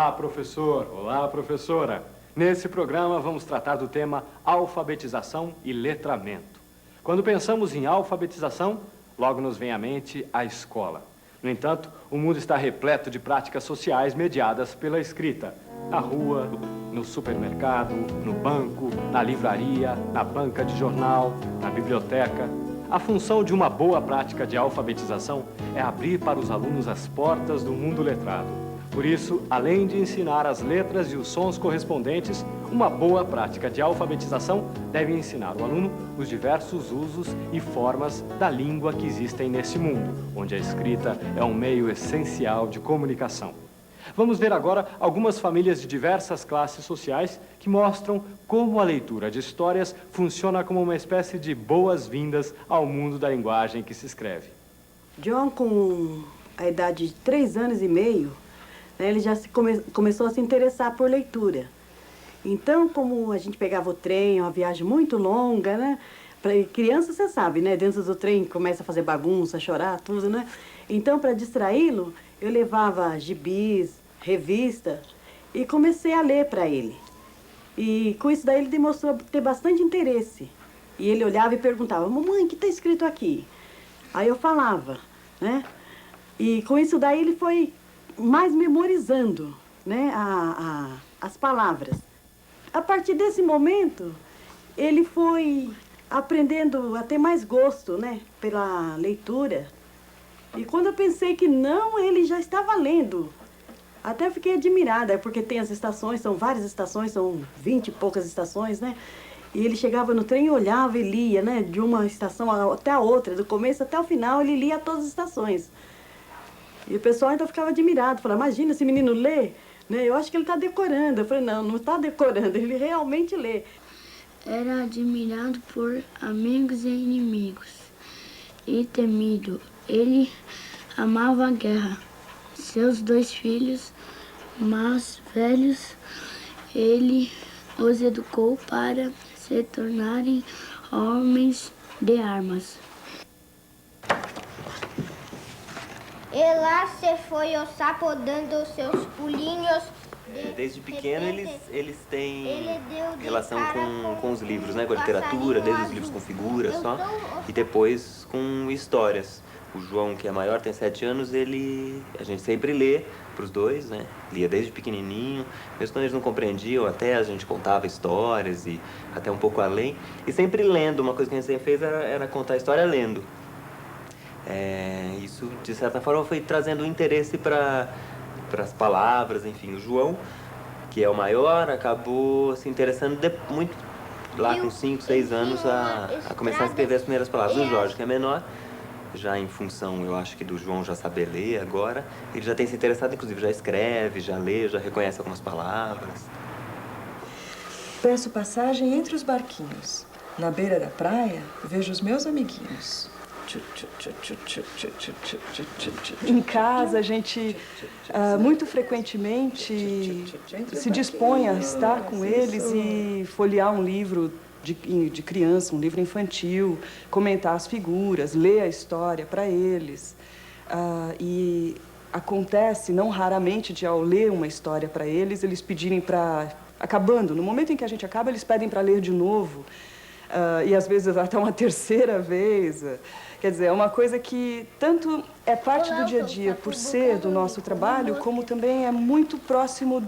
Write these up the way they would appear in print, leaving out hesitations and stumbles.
Olá, professor. Olá, professora. Nesse programa vamos tratar do tema alfabetização e letramento. Quando pensamos em alfabetização, logo nos vem à mente a escola. No entanto, o mundo está repleto de práticas sociais mediadas pela escrita. Na rua, no supermercado, no banco, na livraria, na banca de jornal, na biblioteca. A função de uma boa prática de alfabetização é abrir para os alunos as portas do mundo letrado. Por isso, além de ensinar as letras e os sons correspondentes, uma boa prática de alfabetização deve ensinar o aluno os diversos usos e formas da língua que existem nesse mundo, onde a escrita é um meio essencial de comunicação. Vamos ver agora algumas famílias de diversas classes sociais que mostram como a leitura de histórias funciona como uma espécie de boas-vindas ao mundo da linguagem que se escreve. John, com a idade de 3 anos e meio, ele já começou a se interessar por leitura. Então, como a gente pegava o trem, uma viagem muito longa, né? Para criança, você sabe, né? Dentro do trem começa a fazer bagunça, chorar, tudo, né? Então, para distraí-lo, eu levava gibis, revista e comecei a ler para ele. E com isso daí ele demonstrou ter bastante interesse. E ele olhava e perguntava: mamãe, o que está escrito aqui? Aí eu falava, né? E com isso daí ele foi mais memorizando, né, as palavras. A partir desse momento, ele foi aprendendo a ter mais gosto, né, pela leitura. E quando eu pensei que não, ele já estava lendo. Até fiquei admirada, porque tem as estações, são várias estações, são 20 e poucas estações, né? E ele chegava no trem e olhava e lia, né, de uma estação até a outra, do começo até o final, ele lia todas as estações. E o pessoal ainda ficava admirado, falava: imagina, esse menino lê, né? Eu acho que ele está decorando. Eu falei: não, não está decorando, ele realmente lê. Era admirado por amigos e inimigos e temido. Ele amava a guerra. Seus 2 filhos mais velhos, ele os educou para se tornarem homens de armas. E lá se foi o sapo dando seus pulinhos. Desde pequeno eles têm relação com os livros, né? Com a literatura, desde os livros com figuras só, e depois com histórias. O João, que é maior, tem 7 anos, a gente sempre lê para os dois, né? Lia desde pequenininho, mesmo quando eles não compreendiam, até a gente contava histórias e até um pouco além. E sempre lendo, uma coisa que a gente sempre fez era contar a história lendo. Isso, de certa forma, foi trazendo interesse para as palavras, enfim. O João, que é o maior, acabou se interessando muito lá com 5, 6 anos a começar a escrever as primeiras palavras. O Jorge, que é menor, já em função, eu acho que do João já saber ler agora, ele já tem se interessado, inclusive já escreve, já lê, já reconhece algumas palavras. Peço passagem entre os barquinhos. Na beira da praia, vejo os meus amiguinhos. Em casa, a gente muito frequentemente se dispõe a estar com eles e folhear um livro de criança, um livro infantil, comentar as figuras, ler a história para eles. E acontece, não raramente, de ao ler uma história para eles, eles pedirem para... Acabando, no momento em que a gente acaba, eles pedem para ler de novo. E às vezes até uma terceira vez. Quer dizer, é uma coisa que tanto é parte do dia a dia por ser do nosso trabalho, como também é muito próximo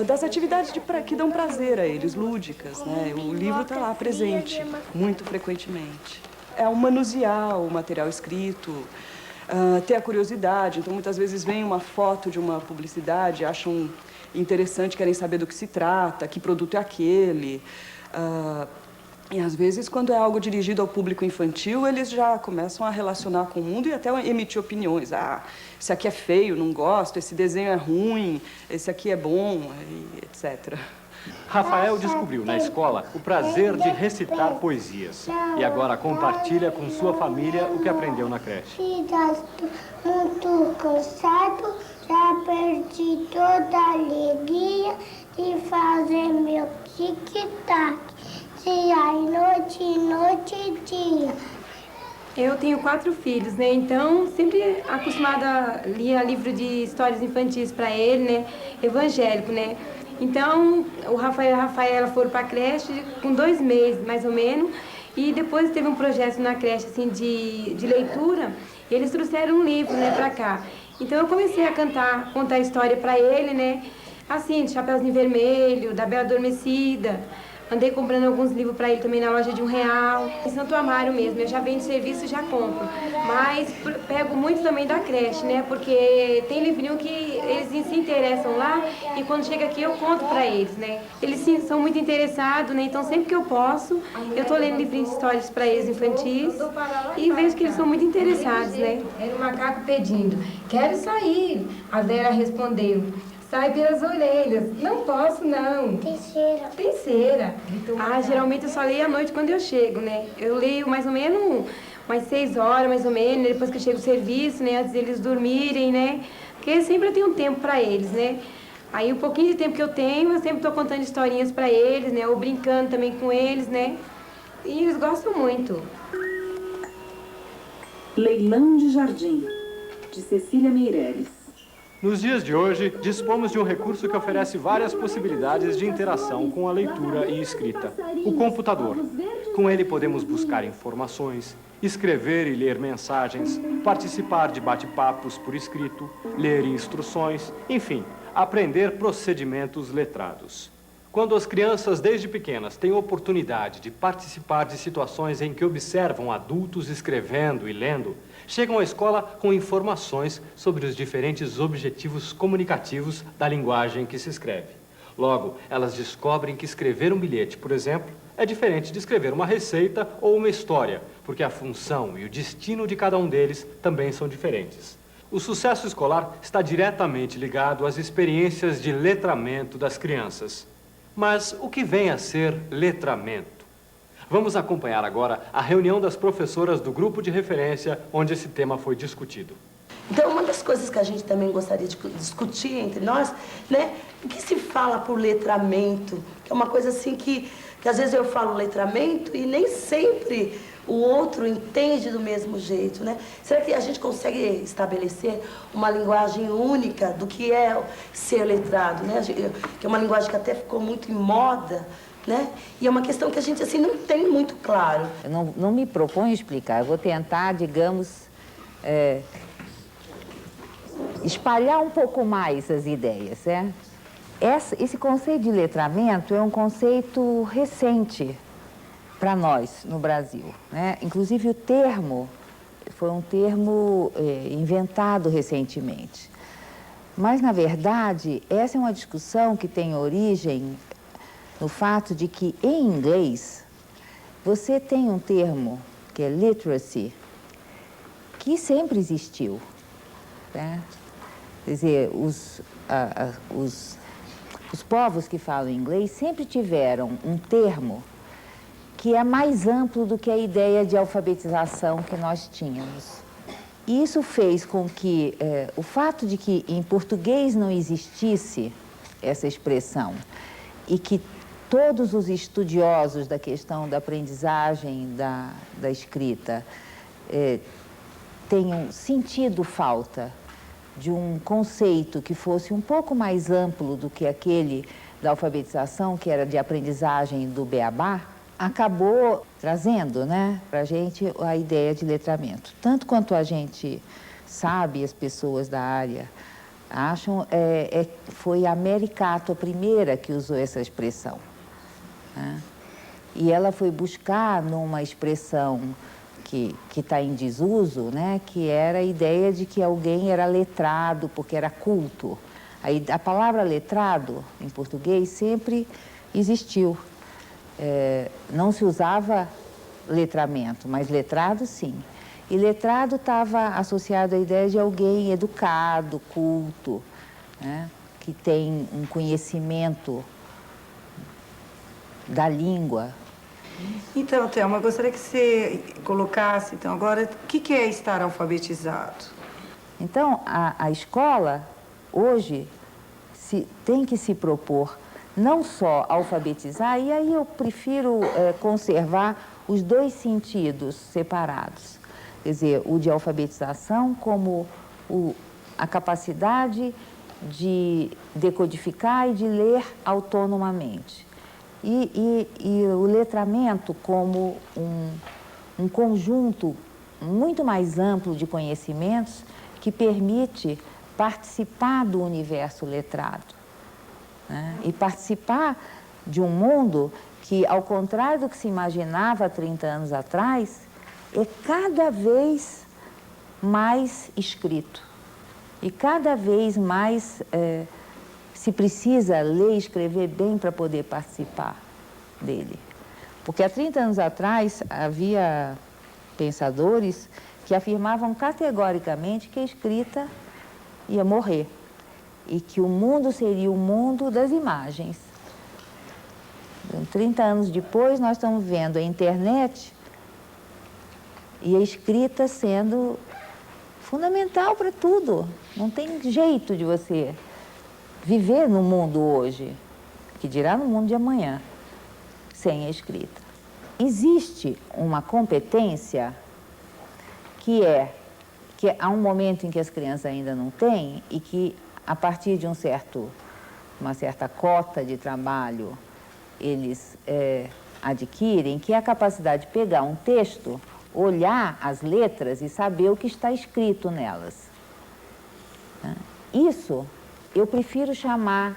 das atividades que dão prazer a eles, lúdicas, né? O livro está lá presente, muito frequentemente. É um manusear o material escrito, ter a curiosidade. Então, muitas vezes vem uma foto de uma publicidade, acham interessante, querem saber do que se trata, que produto é aquele. E, às vezes, quando é algo dirigido ao público infantil, eles já começam a relacionar com o mundo e até emitir opiniões. Esse aqui é feio, não gosto, esse desenho é ruim, esse aqui é bom, etc. Rafael descobriu na escola o prazer de recitar poesias. E agora compartilha com sua família o que aprendeu na creche. Muito cansado, já perdi toda a alegria de fazer meu tic-tac. Dia e noite, noite e dia. Eu tenho 4 filhos, né? Então, sempre acostumada a ler livro de histórias infantis para ele, né? Evangélico, né? Então, o Rafael e a Rafaela foram para a creche com 2 meses, mais ou menos. E depois teve um projeto na creche, assim, de leitura. E eles trouxeram um livro, né, para cá. Então, eu comecei a contar história para ele, né? Assim, de Chapeuzinho Vermelho, da Bela Adormecida. Andei comprando alguns livros para ele também na loja de R$1. Em Santo Amaro mesmo, eu já vendo serviço e já compro. Mas pego muito também da creche, né? Porque tem livrinho que eles se interessam lá e quando chega aqui eu conto para eles, né? Eles sim, são muito interessados, né? Então sempre que eu posso, eu tô lendo livrinhos de histórias para eles infantis e vejo que eles são muito interessados, né? Era o macaco pedindo, quero sair. A Vera respondeu, sai pelas orelhas. Não posso, não. Tem cera. Tem cera. Geralmente eu só leio à noite quando eu chego, né? Eu leio mais ou menos umas 6 horas, mais ou menos, depois que eu chego do serviço, né? Antes deles dormirem, né? Porque sempre eu tenho um tempo para eles, né? Aí, um pouquinho de tempo que eu tenho, eu sempre estou contando historinhas para eles, né? Ou brincando também com eles, né? E eles gostam muito. Leilão de Jardim, de Cecília Meireles. Nos dias de hoje, dispomos de um recurso que oferece várias possibilidades de interação com a leitura e escrita: o computador. Com ele podemos buscar informações, escrever e ler mensagens, participar de bate-papos por escrito, ler instruções, enfim, aprender procedimentos letrados. Quando as crianças, desde pequenas, têm oportunidade de participar de situações em que observam adultos escrevendo e lendo, chegam à escola com informações sobre os diferentes objetivos comunicativos da linguagem que se escreve. Logo, elas descobrem que escrever um bilhete, por exemplo, é diferente de escrever uma receita ou uma história, porque a função e o destino de cada um deles também são diferentes. O sucesso escolar está diretamente ligado às experiências de letramento das crianças. Mas o que vem a ser letramento? Vamos acompanhar agora a reunião das professoras do grupo de referência onde esse tema foi discutido. Então, uma das coisas que a gente também gostaria de discutir entre nós, né, o que se fala por letramento, que é uma coisa assim que às vezes eu falo letramento e nem sempre o outro entende do mesmo jeito, né? Será que a gente consegue estabelecer uma linguagem única do que é ser letrado, né? Que é uma linguagem que até ficou muito em moda, né? E é uma questão que a gente, assim, não tem muito claro. Eu não me proponho explicar, eu vou tentar, digamos, espalhar um pouco mais as ideias, né? Esse conceito de letramento é um conceito recente para nós no Brasil, né? Inclusive o termo foi um termo inventado recentemente. Mas, na verdade, essa é uma discussão que tem origem no fato de que, em inglês, você tem um termo, que é literacy, que sempre existiu, né? Quer dizer, os povos que falam inglês sempre tiveram um termo que é mais amplo do que a ideia de alfabetização que nós tínhamos. E isso fez com que o fato de que em português não existisse essa expressão e que todos os estudiosos da questão da aprendizagem da escrita tenham sentido falta de um conceito que fosse um pouco mais amplo do que aquele da alfabetização, que era de aprendizagem do beabá, acabou trazendo, né, para a gente a ideia de letramento. Tanto quanto a gente sabe, as pessoas da área acham, foi a Mary Cato a primeira que usou essa expressão, né? E ela foi buscar numa expressão que está em desuso, né, que era a ideia de que alguém era letrado porque era culto. A palavra letrado, em português, sempre existiu. Não se usava letramento, mas letrado, sim. E letrado estava associado à ideia de alguém educado, culto, né, que tem um conhecimento da língua. Então, Thelma, eu gostaria que você colocasse, então, agora, o que é estar alfabetizado? Então, a escola, hoje, tem que se propor não só alfabetizar, e aí eu prefiro conservar os dois sentidos separados. Quer dizer, o de alfabetização como a capacidade de decodificar e de ler autonomamente. E o letramento como um conjunto muito mais amplo de conhecimentos que permite participar do universo letrado, né? E participar de um mundo que, ao contrário do que se imaginava há 30 anos atrás, é cada vez mais escrito. E cada vez mais se precisa ler e escrever bem para poder participar dele. Porque há 30 anos atrás havia pensadores que afirmavam categoricamente que a escrita ia morrer e que o mundo seria o mundo das imagens. 30 anos depois, nós estamos vendo a internet e a escrita sendo fundamental para tudo. Não tem jeito de você viver no mundo hoje, que dirá no mundo de amanhã, sem a escrita. Existe uma competência que há um momento em que as crianças ainda não têm e que, a partir de uma certa cota de trabalho, eles adquirem, que é a capacidade de pegar um texto, olhar as letras e saber o que está escrito nelas. Isso eu prefiro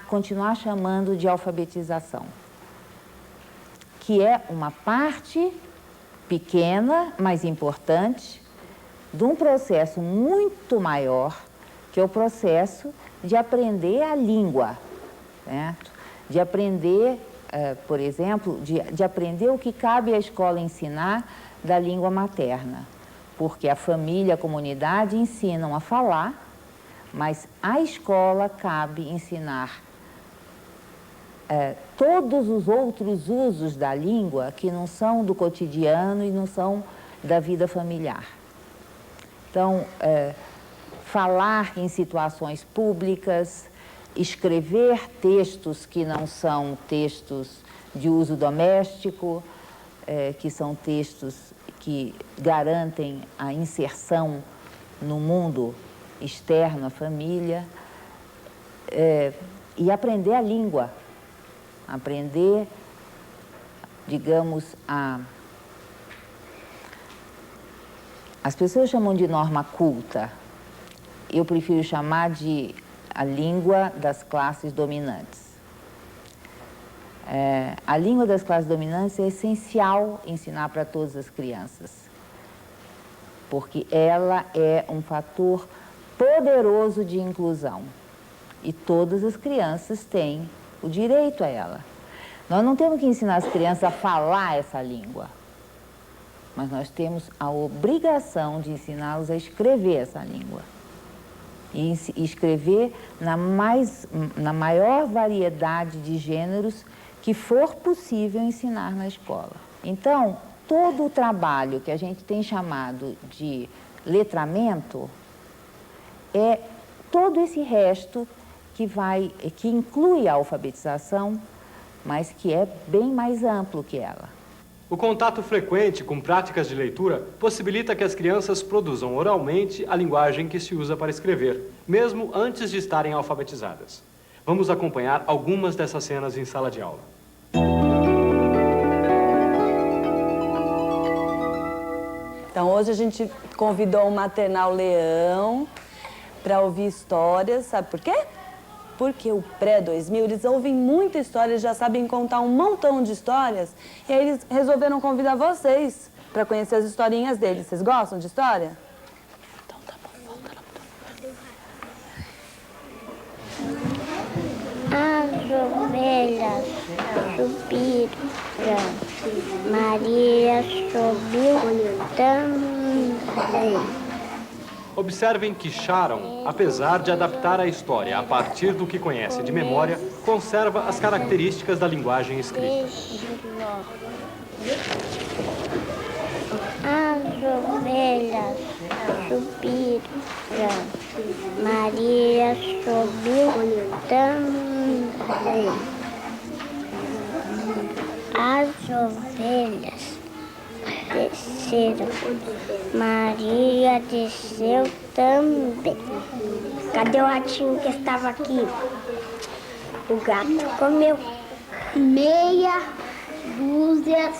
continuar chamando de alfabetização, que é uma parte pequena, mas importante, de um processo muito maior, que é o processo de aprender a língua, certo? De aprender, por exemplo, de aprender o que cabe à escola ensinar da língua materna, porque a família, a comunidade ensinam a falar, mas à escola cabe ensinar todos os outros usos da língua que não são do cotidiano e não são da vida familiar. Então, falar em situações públicas, escrever textos que não são textos de uso doméstico, que são textos que garantem a inserção no mundo externo à família, e aprender a língua, aprender, digamos, as pessoas chamam de norma culta, eu prefiro chamar de a língua das classes dominantes. A língua das classes dominantes é essencial ensinar para todas as crianças, porque ela é um fator poderoso de inclusão e todas as crianças têm o direito a ela. Nós não temos que ensinar as crianças a falar essa língua, mas nós temos a obrigação de ensiná-los a escrever essa língua. E escrever na maior variedade de gêneros que for possível ensinar na escola. Então, todo o trabalho que a gente tem chamado de letramento é todo esse resto que inclui a alfabetização, mas que é bem mais amplo que ela. O contato frequente com práticas de leitura possibilita que as crianças produzam oralmente a linguagem que se usa para escrever, mesmo antes de estarem alfabetizadas. Vamos acompanhar algumas dessas cenas em sala de aula. Então, hoje a gente convidou o Maternal Leão para ouvir histórias, sabe por quê? Porque o pré-2000, eles ouvem muita história, já sabem contar um montão de histórias, e aí eles resolveram convidar vocês para conhecer as historinhas deles. Vocês gostam de história? Então tá bom, volta lá. As ovelhas subiram, Maria subiu também. Observem que Sharon, apesar de adaptar a história a partir do que conhece de memória, conserva as características da linguagem escrita. As ovelhas subiram, Maria subiu também. As ovelhas desceram. Maria desceu também. Cadê o ratinho que estava aqui? O gato comeu meia dúzia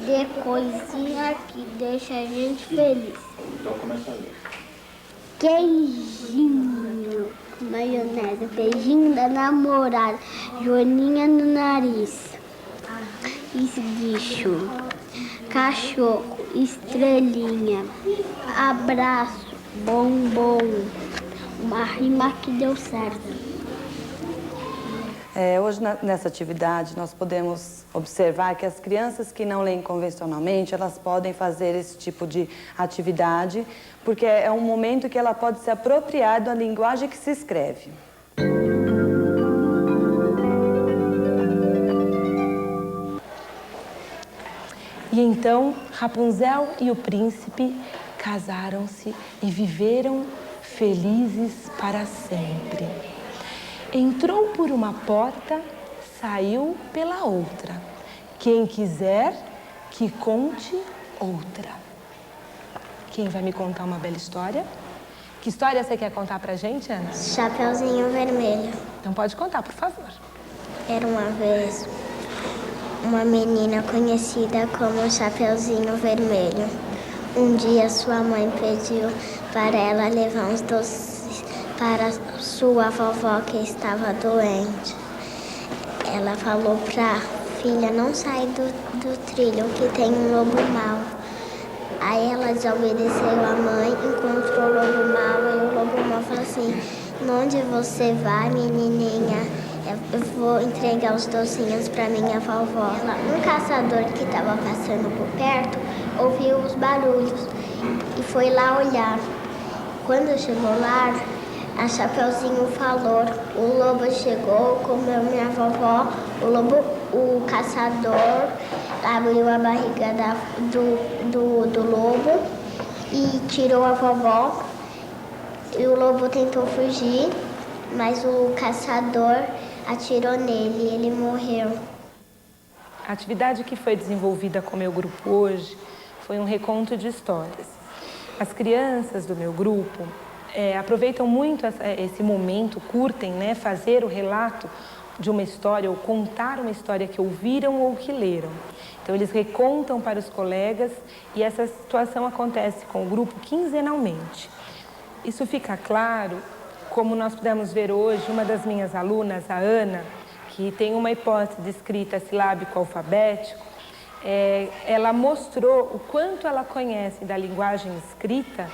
de coisinha que deixa a gente feliz. Então começa a ler. Queijinho, maionese, beijinho da namorada, joaninha no nariz, esguicho, cachorro, estrelinha, abraço, bombom, uma rima que deu certo. Hoje, nessa atividade, nós podemos observar que as crianças que não leem convencionalmente, elas podem fazer esse tipo de atividade, porque é um momento que ela pode se apropriar da linguagem que se escreve. E então, Rapunzel e o príncipe casaram-se e viveram felizes para sempre. Entrou por uma porta, saiu pela outra. Quem quiser, que conte outra. Quem vai me contar uma bela história? Que história você quer contar pra gente, Ana? Chapeuzinho Vermelho. Então pode contar, por favor. Era uma vez uma menina conhecida como Chapeuzinho Vermelho. Um dia sua mãe pediu para ela levar uns doces para sua vovó que estava doente. Ela falou para a filha não sair do trilho que tem um lobo mau. Aí ela desobedeceu a mãe, encontrou o lobo mau e o lobo mau falou assim: onde você vai, menininha? Eu vou entregar os docinhos para minha vovó. Um caçador que estava passando por perto ouviu os barulhos e foi lá olhar. Quando chegou lá, a Chapeuzinho falou: o lobo chegou, comeu minha vovó. O caçador abriu a barriga do lobo e tirou a vovó. E o lobo tentou fugir, mas o caçador atirou nele e ele morreu. A atividade que foi desenvolvida com o meu grupo hoje foi um reconto de histórias. As crianças do meu grupo aproveitam muito esse momento, curtem, né, fazer o relato de uma história ou contar uma história que ouviram ou que leram. Então, eles recontam para os colegas e essa situação acontece com o grupo quinzenalmente. Isso fica claro, como nós pudemos ver hoje, uma das minhas alunas, a Ana, que tem uma hipótese de escrita silábico alfabético, ela mostrou o quanto ela conhece da linguagem escrita,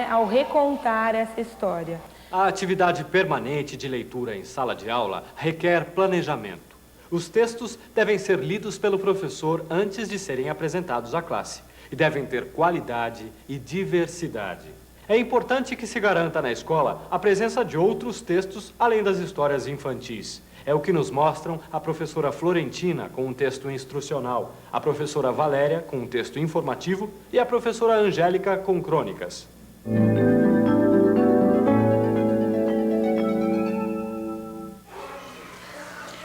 ao recontar essa história. A atividade permanente de leitura em sala de aula requer planejamento. Os textos devem ser lidos pelo professor antes de serem apresentados à classe e devem ter qualidade e diversidade. É importante que se garanta na escola a presença de outros textos além das histórias infantis. É o que nos mostram a professora Florentina com um texto instrucional, a professora Valéria com um texto informativo e a professora Angélica com crônicas.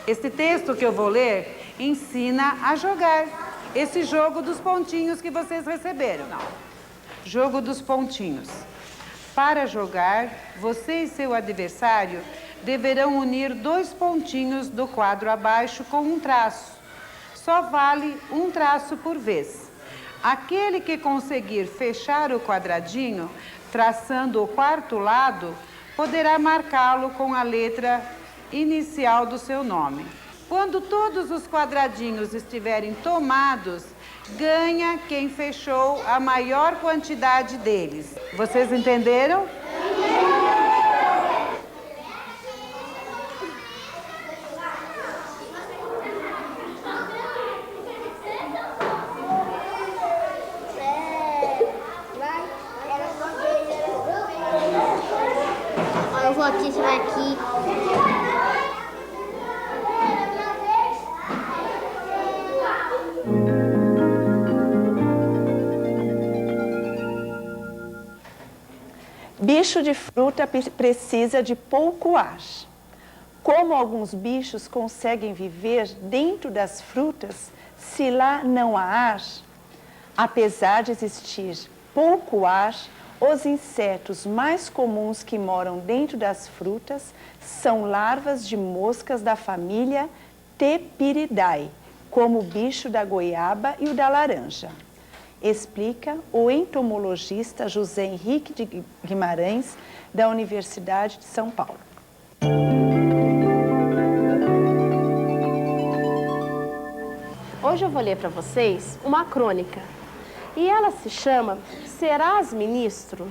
Este texto que eu vou ler ensina a jogar esse jogo dos pontinhos que vocês receberam. Jogo dos pontinhos. Para jogar, você e seu adversário deverão unir 2 pontinhos do quadro abaixo com um traço. Só vale um traço por vez. Aquele que conseguir fechar o quadradinho, traçando o 4º lado, poderá marcá-lo com a letra inicial do seu nome. Quando todos os quadradinhos estiverem tomados, ganha quem fechou a maior quantidade deles. Vocês entenderam? Eu vou ativar aqui. Bicho de fruta precisa de pouco ar. Como alguns bichos conseguem viver dentro das frutas se lá não há ar? Apesar de existir pouco ar, os insetos mais comuns que moram dentro das frutas são larvas de moscas da família Tepiridae, como o bicho da goiaba e o da laranja. Explica o entomologista José Henrique de Guimarães, da Universidade de São Paulo. Hoje eu vou ler para vocês uma crônica. E ela se chama Serás Ministro?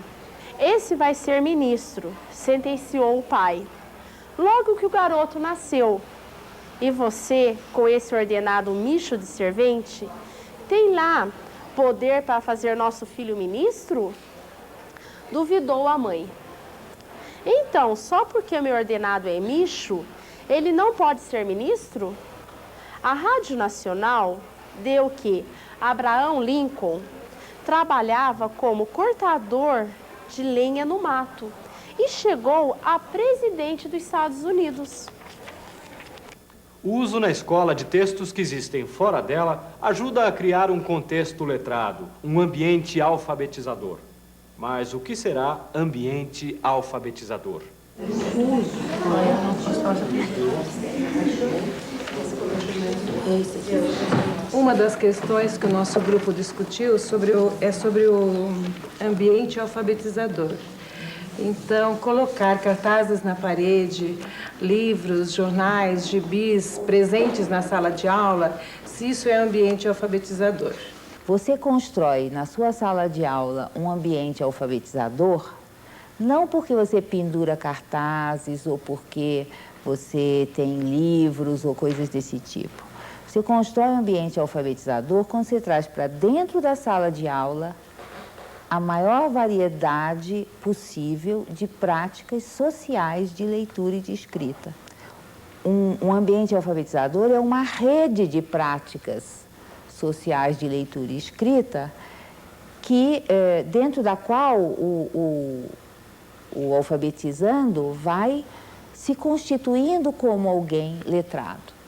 Esse vai ser ministro, sentenciou o pai. Logo que o garoto nasceu. E você, com esse ordenado micho de servente, tem lá poder para fazer nosso filho ministro? Duvidou a mãe. Então, só porque meu ordenado é micho, ele não pode ser ministro? A Rádio Nacional deu que Abraham Lincoln trabalhava como cortador de lenha no mato e chegou a presidente dos Estados Unidos. O uso na escola de textos que existem fora dela ajuda a criar um contexto letrado, um ambiente alfabetizador. Mas o que será ambiente alfabetizador? Uma das questões que o nosso grupo discutiu é sobre o ambiente alfabetizador. Então, colocar cartazes na parede, livros, jornais, gibis presentes na sala de aula, se isso é ambiente alfabetizador. Você constrói na sua sala de aula um ambiente alfabetizador, não porque você pendura cartazes ou porque você tem livros ou coisas desse tipo. Você constrói um ambiente alfabetizador quando você traz para dentro da sala de aula a maior variedade possível de práticas sociais de leitura e de escrita. Um ambiente alfabetizador é uma rede de práticas sociais de leitura e escrita que, dentro da qual o alfabetizando vai se constituindo como alguém letrado.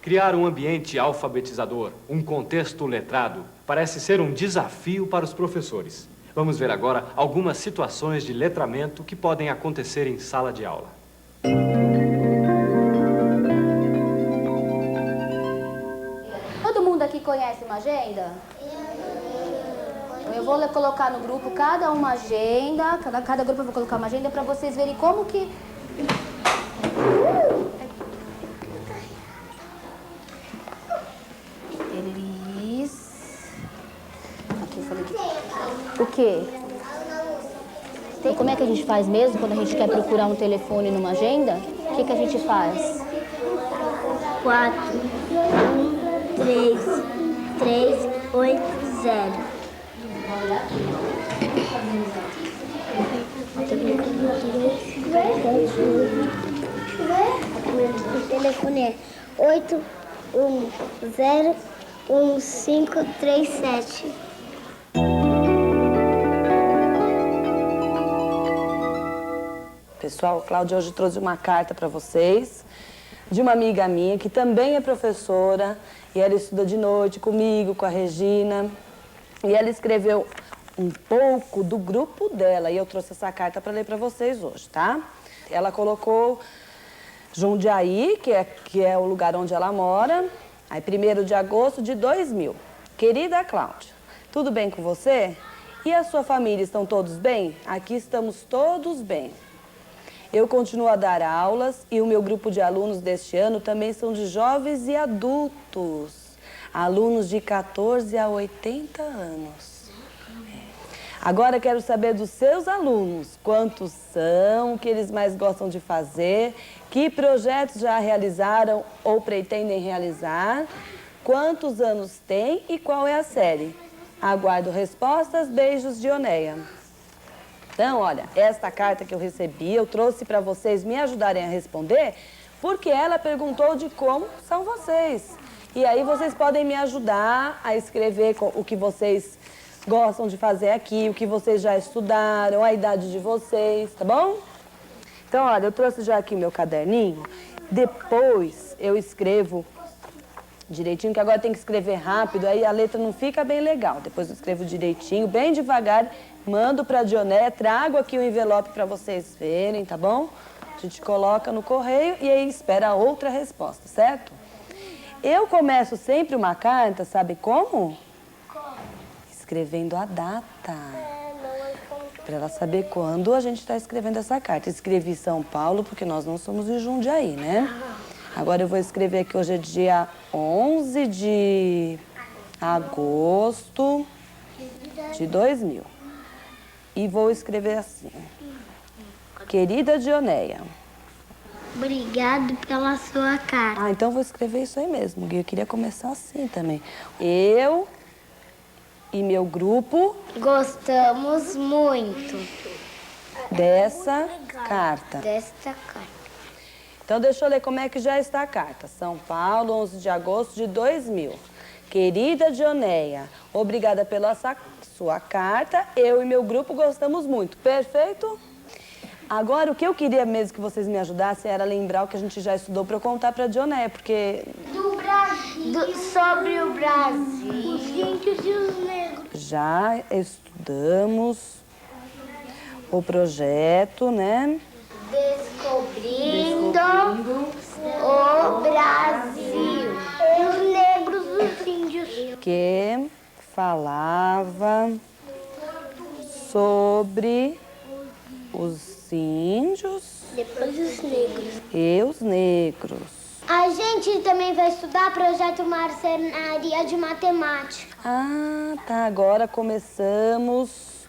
Criar um ambiente alfabetizador, um contexto letrado, parece ser um desafio para os professores. Vamos ver agora algumas situações de letramento que podem acontecer em sala de aula. Todo mundo aqui conhece uma agenda? Eu vou colocar no grupo cada uma agenda, cada grupo eu vou colocar uma agenda para vocês verem como que... O quê? Então, como é que a gente faz mesmo quando a gente quer procurar um telefone numa agenda? O que a gente faz? 4, 1, 3, 3, 8, 0. O telefone é 8, 1, 0, 1, 5, 3, 7. Pessoal, Cláudia hoje trouxe uma carta para vocês de uma amiga minha que também é professora e ela estuda de noite comigo, com a Regina. E ela escreveu um pouco do grupo dela e eu trouxe essa carta para ler para vocês hoje, tá? Ela colocou Jundiaí, que é o lugar onde ela mora, aí 1º de agosto de 2000. Querida Cláudia, tudo bem com você? E a sua família, estão todos bem? Aqui estamos todos bem. Eu continuo a dar aulas e o meu grupo de alunos deste ano também são de jovens e adultos. Alunos de 14 a 80 anos. Agora quero saber dos seus alunos. Quantos são, o que eles mais gostam de fazer, que projetos já realizaram ou pretendem realizar, quantos anos têm e qual é a série. Aguardo respostas. Beijos, Dioneia. Então, olha, esta carta que eu recebi, eu trouxe para vocês me ajudarem a responder, porque ela perguntou de como são vocês. E aí vocês podem me ajudar a escrever o que vocês gostam de fazer aqui, o que vocês já estudaram, a idade de vocês, tá bom? Então, olha, eu trouxe já aqui meu caderninho. Depois eu escrevo direitinho, que agora tem que escrever rápido, aí a letra não fica bem legal. Depois eu escrevo direitinho, bem devagar, mando para a Dionéia, trago aqui o envelope para vocês verem, tá bom? A gente coloca no correio e aí espera outra resposta, certo? Eu começo sempre uma carta, sabe como? Escrevendo a data. Para ela saber quando a gente está escrevendo essa carta. Escrevi São Paulo, porque nós não somos de Jundiaí, né? Agora eu vou escrever aqui, hoje é dia 11 de agosto de 2000. E vou escrever assim. Querida Dionéia. Obrigado pela sua carta. Ah, então vou escrever isso aí mesmo, Gui. Eu queria começar assim também. Eu e meu grupo gostamos muito dessa carta. Desta carta. Então, deixa eu ler como é que já está a carta. São Paulo, 11 de agosto de 2000. Querida Dionéia, obrigada pela sua carta. Eu e meu grupo gostamos muito. Perfeito? Agora, o que eu queria mesmo que vocês me ajudassem era lembrar o que a gente já estudou para eu contar para a Dionéia, porque... Do Brasil. Sobre o Brasil. Os índios e os negros. Já estudamos o projeto, né? Descobrindo o Brasil. Os negros e os índios. Que falava sobre os índios Depois os negros. e os negros. A gente também vai estudar projeto Marcenaria de Matemática. Ah, tá. Agora começamos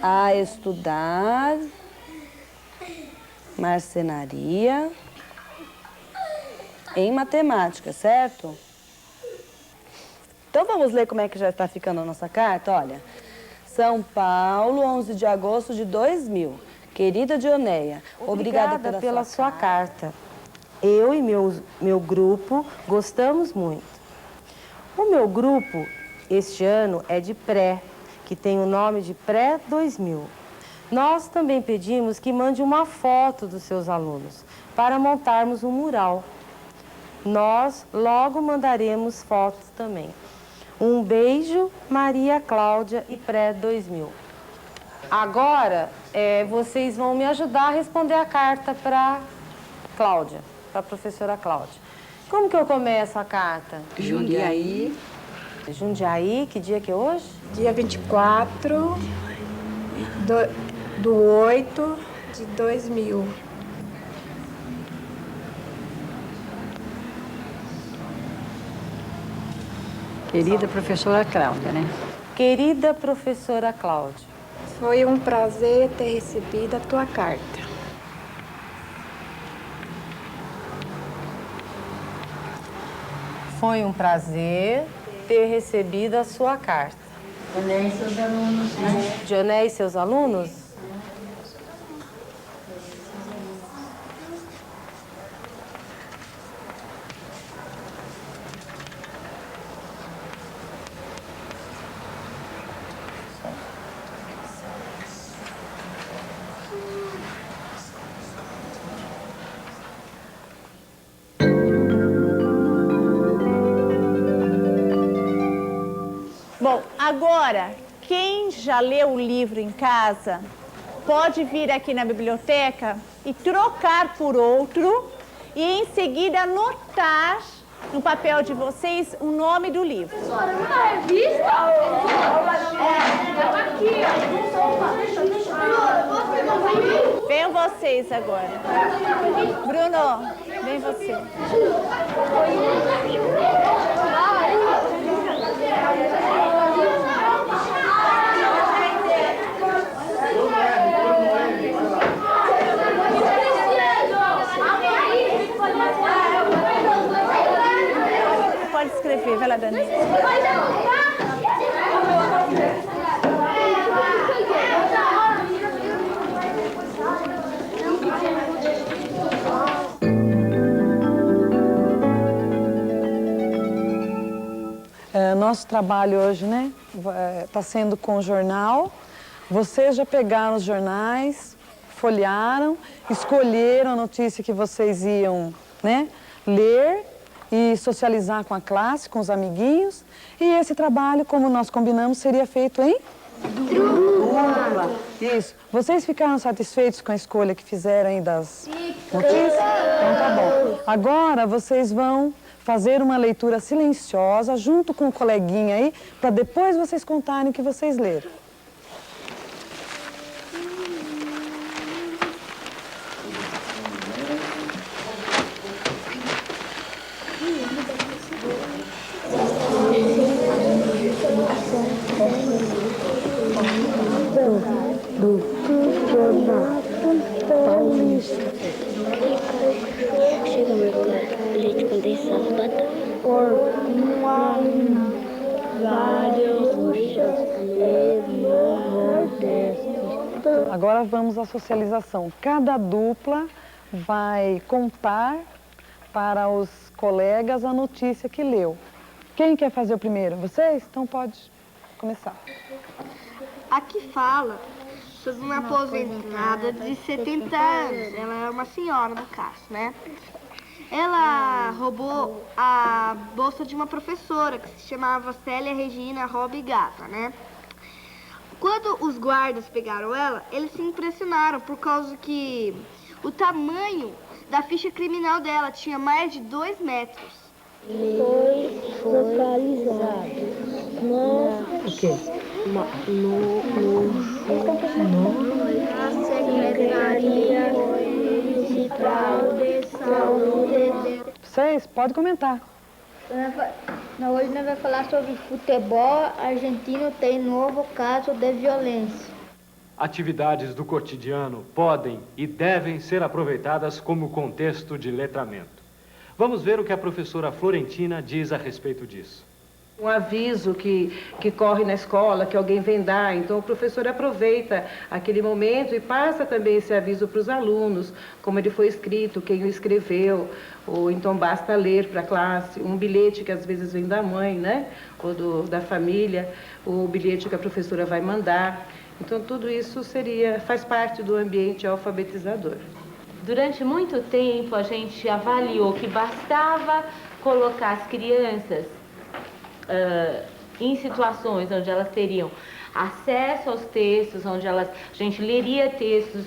a estudar marcenaria em matemática, certo? Então vamos ler como é que já está ficando a nossa carta? Olha, São Paulo, 11 de agosto de 2000. Querida Dionéia, obrigada pela sua carta. Eu e meu grupo gostamos muito. O meu grupo, este ano, é de pré, que tem o nome de Pré-2000. Nós também pedimos que mande uma foto dos seus alunos para montarmos um mural. Nós logo mandaremos fotos também. Um beijo, Maria Cláudia e Pré-2000. Agora, vocês vão me ajudar a responder a carta para Cláudia, para a professora Cláudia. Como que eu começo a carta? Jundiaí. Jundiaí, que dia que é hoje? Dia 24 do 8 de 2000. Querida professora Cláudia, né? Querida professora Cláudia. Foi um prazer ter recebido a tua carta. Foi um prazer ter recebido a sua carta. Dionéia e seus alunos, né? Dionéia e seus alunos? Bom, agora, quem já leu o livro em casa, pode vir aqui na biblioteca e trocar por outro e em seguida anotar no papel de vocês o nome do livro. Professora, não é revista? Venham vocês agora. Bruno, vem você. Pode escrever, vai lá, Dani. Nosso trabalho hoje, né, está sendo com o jornal. Vocês já pegaram os jornais, folhearam, escolheram a notícia que vocês iam, né, ler e socializar com a classe, com os amiguinhos. E esse trabalho, como nós combinamos, seria feito em dupla. Isso. Vocês ficaram satisfeitos com a escolha que fizeram aí das notícias? Então tá bom. Agora vocês vão fazer uma leitura silenciosa junto com o coleguinha aí, para depois vocês contarem o que vocês leram. Chega mercado, leite condensado, batata. Agora vamos à socialização. Cada dupla vai contar para os colegas a notícia que leu. Quem quer fazer o primeiro? Vocês? Então pode começar. Aqui fala sobre uma aposentada de 70 anos. Ela é uma senhora, no caso, né? Ela roubou a bolsa de uma professora que se chamava Célia Regina Robb Gata, né? Quando os guardas pegaram ela, eles se impressionaram por causa que o tamanho da ficha criminal dela tinha mais de 2 metros. Foi localizado na Secretaria Municipal de Saúde. Vocês podem comentar. Hoje nós vamos falar sobre futebol. Argentino tem novo caso de violência. Atividades do cotidiano podem e devem ser aproveitadas como contexto de letramento. Vamos ver o que a professora Florentina diz a respeito disso. Um aviso que corre na escola, que alguém vem dar, então o professor aproveita aquele momento e passa também esse aviso para os alunos, como ele foi escrito, quem o escreveu, ou então basta ler para a classe, um bilhete que às vezes vem da mãe, né, ou da família, o bilhete que a professora vai mandar. Então tudo isso faz parte do ambiente alfabetizador. Durante muito tempo a gente avaliou que bastava colocar as crianças em situações onde elas teriam acesso aos textos, onde a gente leria textos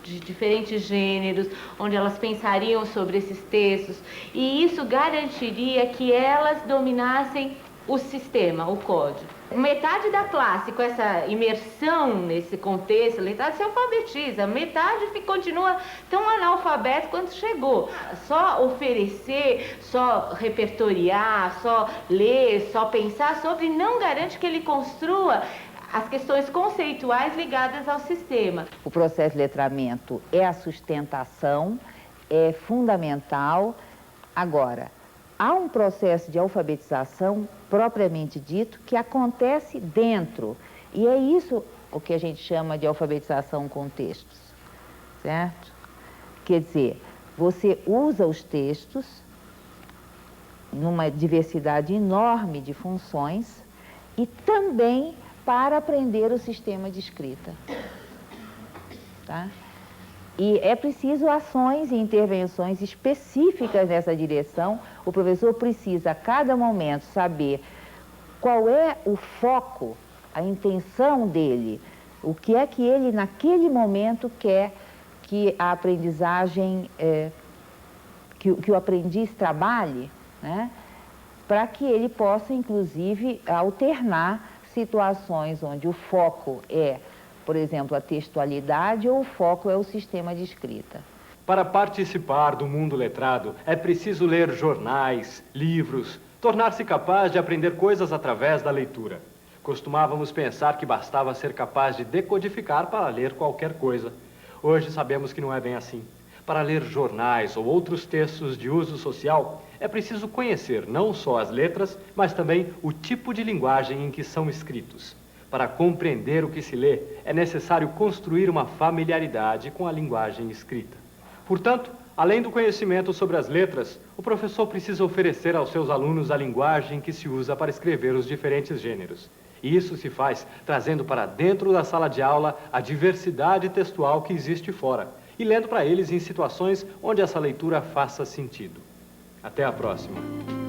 de diferentes gêneros, onde elas pensariam sobre esses textos, e isso garantiria que elas dominassem o sistema, o código. Metade da classe, com essa imersão nesse contexto, metade se alfabetiza, metade continua tão analfabeto quanto chegou. Só oferecer, só repertoriar, só ler, só pensar sobre, não garante que ele construa as questões conceituais ligadas ao sistema. O processo de letramento é a sustentação, é fundamental. Agora, há um processo de alfabetização propriamente dito que acontece dentro. E é isso o que a gente chama de alfabetização com textos, certo? Quer dizer, você usa os textos numa diversidade enorme de funções e também para aprender o sistema de escrita, tá? E é preciso ações e intervenções específicas nessa direção. O professor precisa, a cada momento, saber qual é o foco, a intenção dele, o que é que ele, naquele momento, quer que a aprendizagem, que o aprendiz trabalhe, né? Para que ele possa, inclusive, alternar situações onde o foco é, por exemplo, a textualidade, ou o foco é o sistema de escrita. Para participar do mundo letrado, é preciso ler jornais, livros, tornar-se capaz de aprender coisas através da leitura. Costumávamos pensar que bastava ser capaz de decodificar para ler qualquer coisa. Hoje sabemos que não é bem assim. Para ler jornais ou outros textos de uso social, é preciso conhecer não só as letras, mas também o tipo de linguagem em que são escritos. Para compreender o que se lê, é necessário construir uma familiaridade com a linguagem escrita. Portanto, além do conhecimento sobre as letras, o professor precisa oferecer aos seus alunos a linguagem que se usa para escrever os diferentes gêneros. E isso se faz trazendo para dentro da sala de aula a diversidade textual que existe fora e lendo para eles em situações onde essa leitura faça sentido. Até a próxima.